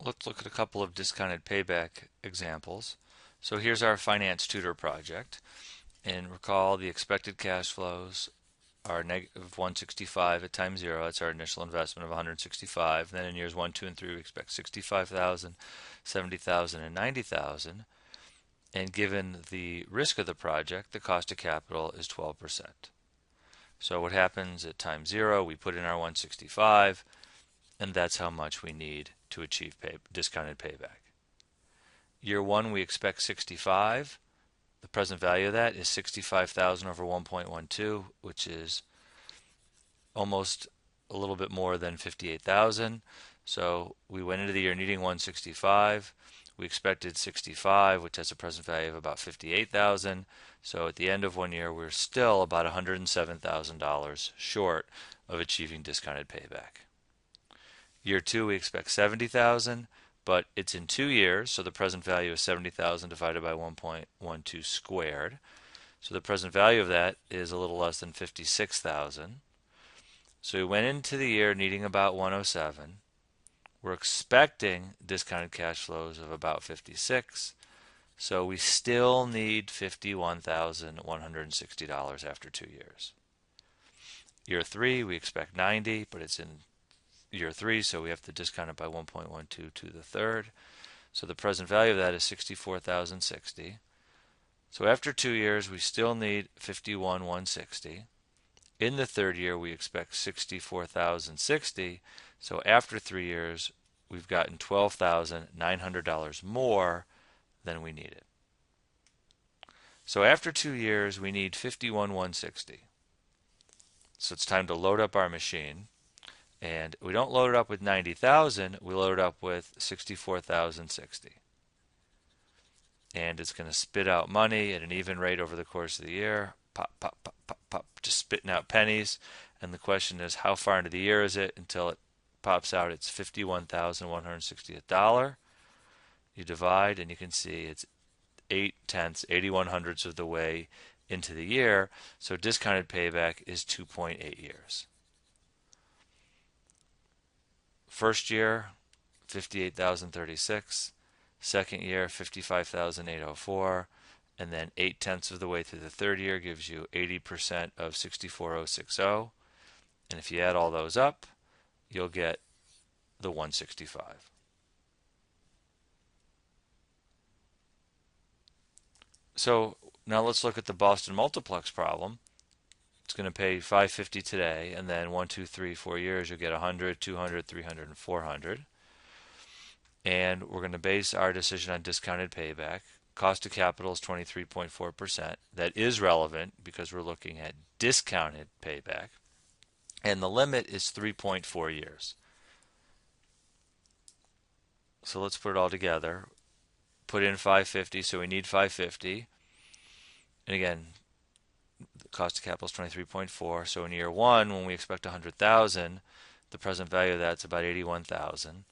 Let's look at a couple of discounted payback examples. So here's our finance tutor project. And recall the expected cash flows are negative 165 at time zero. That's our initial investment of 165. Then in years 1, 2, and 3, we expect 65,000, 70,000, and 90,000. And given the risk of the project, the cost of capital is 12%. So what happens at time zero? We put in our 165, and that's how much we need to achieve discounted payback. Year one, we expect 65. The present value of that is 65,000 over 1.12, which is almost a little bit more than 58,000. So we went into the year needing 165. We expected 65, which has a present value of about 58,000. So at the end of 1 year, we're still about $107,000 short of achieving discounted payback. Year two, we expect 70,000, but it's in 2 years, so the present value is 70,000 divided by 1.12 squared. So the present value of that is a little less than 56,000. So we went into the year needing about 107. We're expecting discounted cash flows of about 56. So we still need $51,160 after 2 years. Year three, we expect 90, but it's in year three, so we have to discount it by 1.12 to the third. So the present value of that is 64,060. So after 2 years, we still need 51,160. In the third year, we expect 64,060. So after 3 years, we've gotten $12,900 more than we needed. So after 2 years, we need 51,160. So it's time to load up our machine. And we don't load it up with 90,000, we load it up with 64,060. And it's going to spit out money at an even rate over the course of the year. Pop, pop, pop, pop, pop, just spitting out pennies. And the question is, how far into the year is it until it pops out? It's $51,160. You divide, and you can see it's 8/10, 81/100ths of the way into the year. So discounted payback is 2.8 years. First year, 58,036. Second year, 55,804. And then 8/10 of the way through the third year gives you 80% of 64,060. And if you add all those up, you'll get the 165. So now let's look at the Boston multiplex problem. It's going to pay 550 today, and then 1, 2, 3, 4 years, you'll get 100, 200, 300, and 400. And we're going to base our decision on discounted payback. Cost of capital is 23.4%. That is relevant because we're looking at discounted payback. And the limit is 3.4 years. So let's put it all together. Put in 550, so we need 550. And again, the cost of capital is 23.4. So in year one, when we expect 100,000, the present value of that's about 81,000.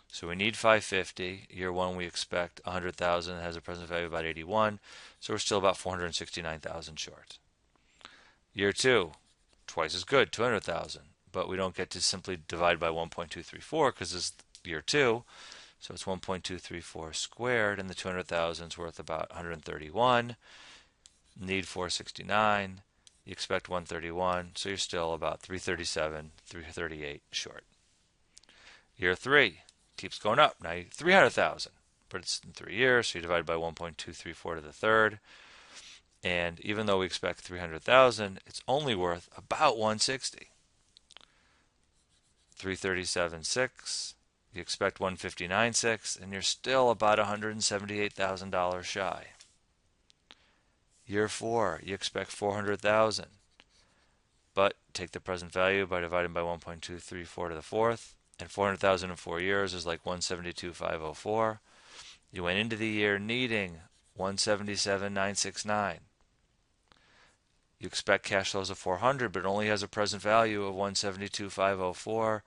So we need 550. Year one, we expect 100,000. It has a present value of about 81. So we're still about 469,000 short. Year two, twice as good, 200,000. But we don't get to simply divide by 1.234 because it's year two. So it's 1.234 squared, and the 200,000 is worth about 131. Need 469. You expect 131, so you're still about 337, 338 short. Year three keeps going up. Now 300,000, but it's in 3 years, so you divide by 1.234 to the third. And even though we expect 300,000, it's only worth about 160. 337.6. You expect 159.6, and you're still about $178,000 shy. Year four, you expect 400,000, but take the present value by dividing by 1.234 to the fourth, and 400,000 in 4 years is like 172,504. You went into the year needing 177,969. You expect cash flows of 400, but it only has a present value of 172,504.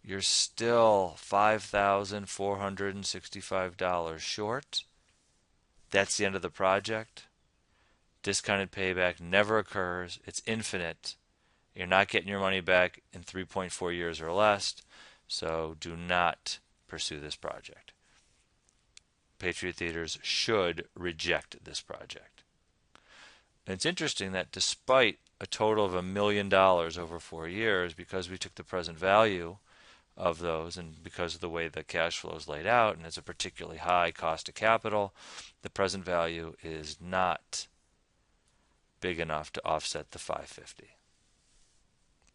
You're still $5,465 short. That's the end of the project. Discounted payback never occurs. It's infinite. You're not getting your money back in 3.4 years or less. So do not pursue this project. Patriot Theaters should reject this project. And it's interesting that despite a total of $1 million over 4 years, because we took the present value of those and because of the way the cash flow is laid out and it's a particularly high cost of capital, the present value is not big enough to offset the 550.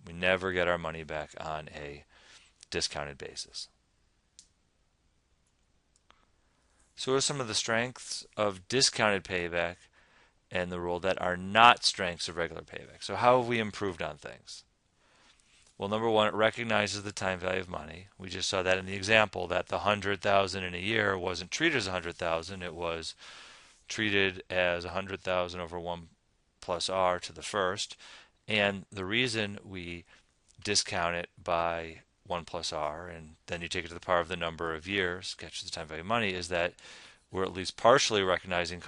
We never get our money back on a discounted basis. So what are some of the strengths of discounted payback and the rule that are not strengths of regular payback? So how have we improved on things? Well, number one, it recognizes the time value of money. We just saw that in the example that the 100,000 in a year wasn't treated as 100,000. It was treated as 100,000 over 1 plus r to the first. And the reason we discount it by 1 plus r, and then you take it to the power of the number of years, catches the time value of money, is that we're at least partially recognizing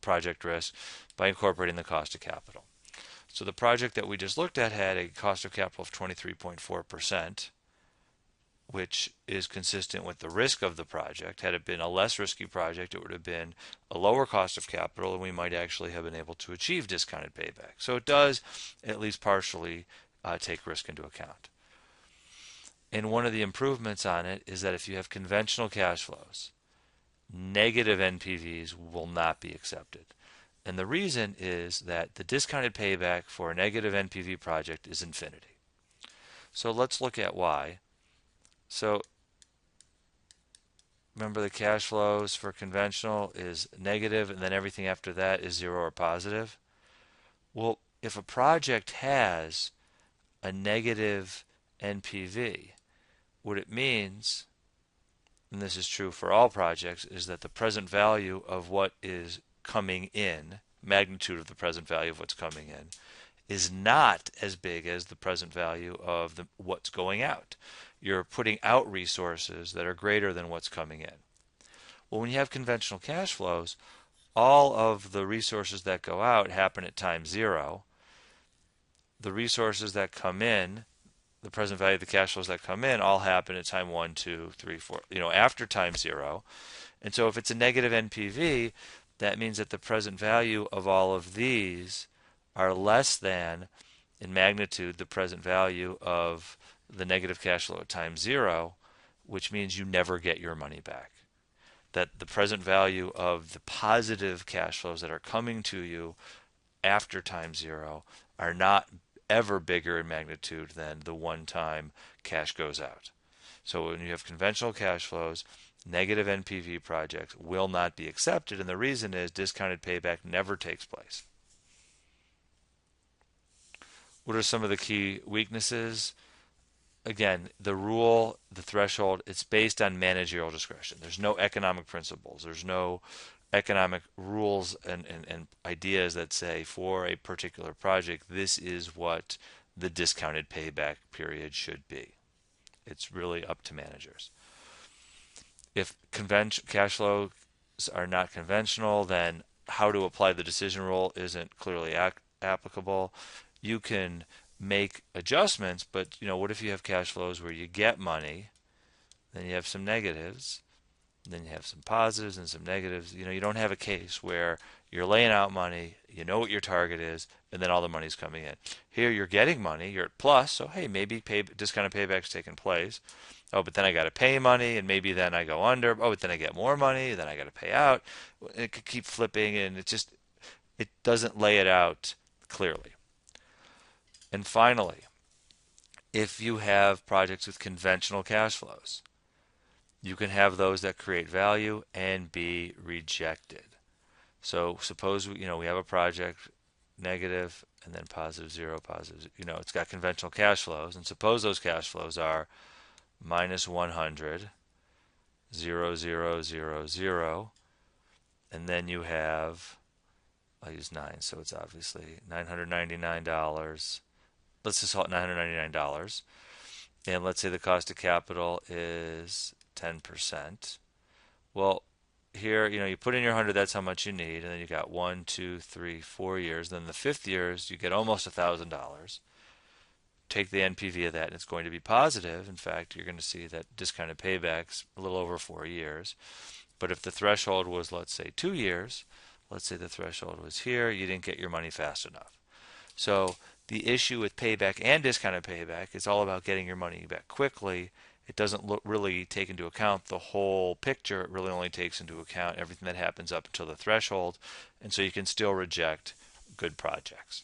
project risk by incorporating the cost of capital. So the project that we just looked at had a cost of capital of 23.4%, which is consistent with the risk of the project. Had it been a less risky project, it would have been a lower cost of capital, and we might actually have been able to achieve discounted payback. So it does at least partially take risk into account. And one of the improvements on it is that if you have conventional cash flows, negative NPVs will not be accepted. And the reason is that the discounted payback for a negative NPV project is infinity. So let's look at why. So remember, the cash flows for conventional is negative, and then everything after that is 0 or positive. Well, if a project has a negative NPV, what it means, and this is true for all projects, is that the present value of what is coming in, magnitude of the present value of what's coming in, is not as big as the present value of what's going out. You're putting out resources that are greater than what's coming in. Well, when you have conventional cash flows, all of the resources that go out happen at time 0. The resources that come in, the present value of the cash flows that come in, all happen at time 1, 2, 3, 4, after time 0. And so if it's a negative NPV, that means that the present value of all of these are less than, in magnitude, the present value of the negative cash flow at time 0, which means you never get your money back. That the present value of the positive cash flows that are coming to you after time 0 are not ever bigger in magnitude than the one-time cash goes out. So when you have conventional cash flows, negative NPV projects will not be accepted, and the reason is discounted payback never takes place. What are some of the key weaknesses? Again, the rule, the threshold, it's based on managerial discretion. There's no economic principles. There's no economic rules and ideas that say for a particular project, this is what the discounted payback period should be. It's really up to managers. If cash flows are not conventional, then how to apply the decision rule isn't clearly applicable. You can make adjustments, but what if you have cash flows where you get money, then you have some negatives, then you have some positives and some negatives. You don't have a case where you're laying out money, you know what your target is, and then all the money's coming in. Here you're getting money, you're at plus, so hey, maybe discounted payback's taking place. Oh, but then I got to pay money, and maybe then I go under. Oh, but then I get more money, then I got to pay out. It could keep flipping, and it doesn't lay it out clearly. And finally, if you have projects with conventional cash flows, you can have those that create value and be rejected. So suppose we have a project negative and then positive 0, positive, it's got conventional cash flows, and suppose those cash flows are minus 100, 0, 0, 0, 0, and then you have, I'll use 9, so it's obviously $999. Let's just call it $999. And let's say the cost of capital is 10%. Well, here, you put in your 100, that's how much you need, and then you got 1, 2, 3, 4 years. Then the 5th years, you get almost $1,000. take the NPV of that, and it's going to be positive. In fact, you're going to see that discounted payback's a little over 4 years. But if the threshold was, let's say, 2 years, let's say the threshold was here, you didn't get your money fast enough. So the issue with payback and discounted payback is all about getting your money back quickly. It doesn't really take into account the whole picture. It really only takes into account everything that happens up until the threshold. And so you can still reject good projects.